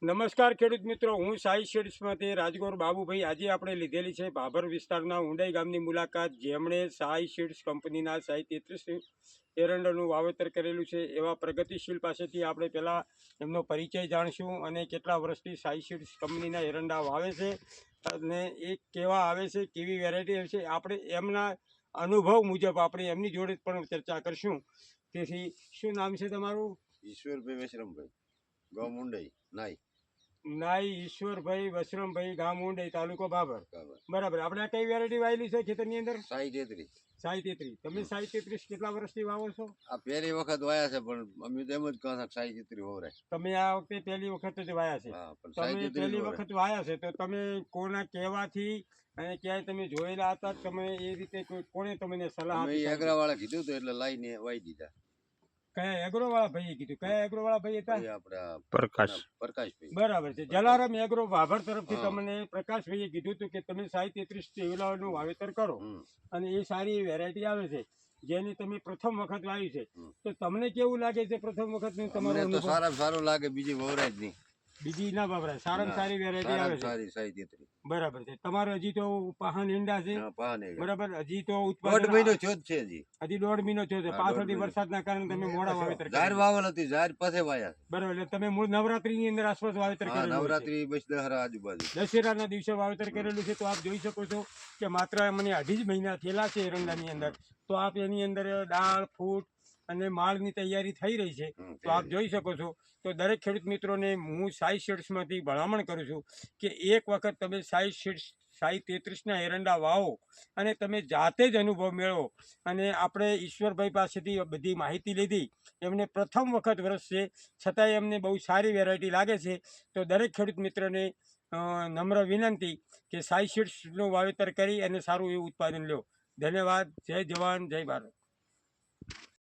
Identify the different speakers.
Speaker 1: નમસ્કાર ખેડૂત મિત્રો, હું સાઈ શેડ્સમાંથી રાજગોર બાબુભાઈ. આજે આપણે લીધેલી છે ભાભર વિસ્તારના ઊંડાઈ ગામની મુલાકાત, જેમણે સાઈ શેડ્સ કંપનીના સાઈ 33 એરંડાનું વાવેતર કરેલું છે. એવા પ્રગતિશીલ પાસેથી આપણે પહેલાં એમનો પરિચય જાણશું અને કેટલા વર્ષથી સાઈ શેડ્સ કંપનીના એરંડા વાવે છે અને એ કેવા આવે છે, કેવી વેરાયટી આવે છે, આપણે એમના અનુભવ મુજબ આપણે એમની જોડે પણ ચર્ચા કરશું. તેથી શું નામ છે તમારું?
Speaker 2: ઈશ્વરભાઈ વશરમભાઈ, ગામ ઊંડાઈ,
Speaker 1: નાઈ ઈશ્વરભાઈ વશરમભાઈ, ગામ ઊંડાઈ, તાલુકો ભાભર. બરાબર. આપણે આ કઈ વેરાયટી વાવેલી છે ખેતરની અંદર?
Speaker 2: સાઈ 33.
Speaker 1: સાઈ 33. તમે સાઈ 33 કેટલા વર્ષથી વાવો છો?
Speaker 2: આ પહેલી વખત વાયા છે, પણ અમે તો એમ જ કહો સાઈ 33 વવરાય.
Speaker 1: તમે આ વખતે પહેલી વખત જ વાયા છે? તમે પહેલી વખત વાયા છે તો તમે કોના કહેવાથી અને ક્યાંય તમે જોયેલા હતા, તમે એ રીતે કોણે તમને સલાહ આપી?
Speaker 2: એગ્રા વાળા કીધું હતું એટલે લાઈને વાઈ દીધા.
Speaker 1: કયા એગ્રો વાળા ભાઈએ કીધું? કયા એગ્રો વાળા ભાઈ હતા?
Speaker 2: આપણે પ્રકાશભાઈ.
Speaker 1: બરાબર છે. જલારામ એગ્રો ભાભર તરફથી તમને પ્રકાશભાઈએ કીધું હતું કે તમે સાઈ 33 નું વાવેતર કરો અને એ સારી વેરાયટી આવે છે, જેની તમે પ્રથમ વખત વાવી છે. તો તમને કેવું લાગે છે પ્રથમ વખત તમારો અનુભવ?
Speaker 2: સારું લાગે. બીજી વવરાય જ નહીં.
Speaker 1: બીજી ના વપરાય, સારામાં સારી વેરાયટી આવે છે. બરાબર છે. તમારે હજી તો પાહન ઈંડા છે. બરાબર. હજી તો
Speaker 2: દોઢ મહિનો થયો જ છે.
Speaker 1: હજી દોઢ મહિનો થયો છે. પાછળથી વરસાદના કારણે તમે મોડા વાવેતર કર્યું.
Speaker 2: જાર વાવલ હતી, જાર પાસે વાયા.
Speaker 1: બરાબર. એટલે તમે મૂળ નવરાત્રીની અંદર આસપાસ વાવેતર કરેલું?
Speaker 2: નવરાત્રી બસ દશેરા આજુબાજુ,
Speaker 1: દશેરાના દિવસે વાવેતર કરેલું છે. તો આપ જોઈ શકો છો કે માત્ર મને 2.5 મહિના થયેલા છે એરંડાની અંદર, તો આપ એની અંદર દાળ, ફૂટ અને માળની તૈયારી થઈ રહી છે. તો આપ જોઈ શકો છો. તો દરેક ખેડૂત મિત્રોને હું સાઈ શેડ્સમાંથી ભલામણ કરું છું કે એક વખત તમે સાઈ 33ના એરંડા વાવો અને તમે જાતે જ અનુભવ મેળવો. અને આપણે ઈશ્વરભાઈ પાસેથી બધી માહિતી લીધી. એમને પ્રથમ વખત વર્ષ છે, છતાંય એમને બહુ સારી વેરાયટી લાગે છે. તો દરેક ખેડૂત મિત્રને નમ્ર વિનંતી કે સાઈ શેડ્સનું વાવેતર કરી અને સારું એવું ઉત્પાદન લો. ધન્યવાદ. જય જવાન, જય ભારત.